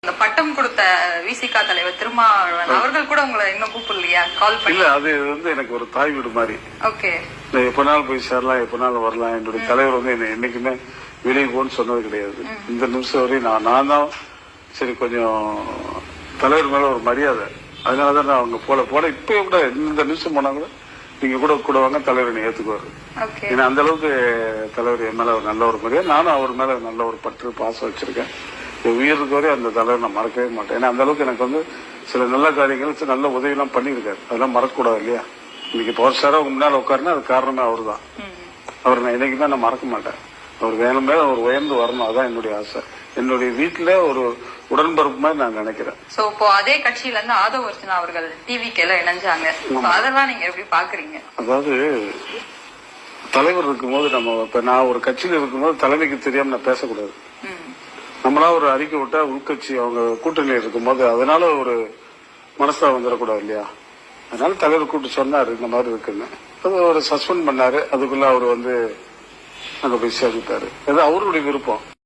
இந்த பட்டம் கொடுத்த விசிகா தலைவர் திருமாவளவன் அவர்கள் கூட உங்களை இன்னும் கூப்பிடலையா? கால் பண்ணி? இல்ல, அது எனக்கு ஒரு தாய் வீடு மாதிரி. ஓகே. எப்பனாலும் போய் சேரலாம், எப்பனாலும் வரலாம். என்னுடைய தலைவர் என்ன என்னைக்குமே வெளியே போன்னு சொன்னது கிடையாது. இந்த நிமிஷம் வரையும் நான் தான் சரி கொஞ்சம் தலைவர் மேல ஒரு மரியாதை, அதனாலதான் நான் அவங்க போல இப்ப கூட இந்த நிமிஷம் போனா கூட நீங்க கூட வாங்க, தலைவர் ஏத்துக்குவாரு. ஏன்னா அந்த அளவுக்கு தலைவர் என் மேல ஒரு நல்ல ஒரு மரியாதை, நானும் அவர் மேல நல்ல ஒரு பற்று பாசம் வச்சிருக்கேன். உயிருக்கு வரை அந்த தலைவர் நான் மறக்கவே மாட்டேன். ஏன்னா அந்த அளவுக்கு எனக்கு சில நல்ல காரியங்கள் நல்ல உதவி எல்லாம் பண்ணிருக்காரு. அதெல்லாம் மறக்கக்கூடாது இல்லையா? இன்னைக்கு பவர் ஸ்டாரா முன்னால உட்காருன்னா அது காரணமே அவரு தான். அவர் நான் என்னைக்குமே நான் மறக்க மாட்டேன். அவர் வேணும் மேல அவர் உயர்ந்து வரணும், அதான் என்னுடைய ஆசை. என்னுடைய வீட்டுல ஒரு உடன்பரப்பு மாதிரி நான் நினைக்கிறேன். இப்போ அதே கட்சியில இருந்து ஆதவ அர்ஜுனா அவர்கள் டிவிக்கு இணைஞ்சாங்க. அதெல்லாம் நீங்க எப்படி பாக்குறீங்க? அதாவது தலைவர் இருக்கும்போது இப்ப நான் ஒரு கட்சியில இருக்கும்போது தலைமைக்கு தெரியாம நான் பேசக்கூடாது. நம்மளா ஒரு அறிக்கை விட்டா உள்கட்சி அவங்க கூட்டணியில் இருக்கும்போது அதனால ஒரு மனசா வந்துடக்கூடாது இல்லையா? அதனால தலைவர் கூப்பிட்டு சொன்னாரு இந்த மாதிரி இருக்குன்னு. அது ஒரு சஸ்பெண்ட் பண்ணாரு. அதுக்குள்ள அவர் அங்க போய் சேர்ந்துட்டாரு. அது அவருடைய விருப்பம்.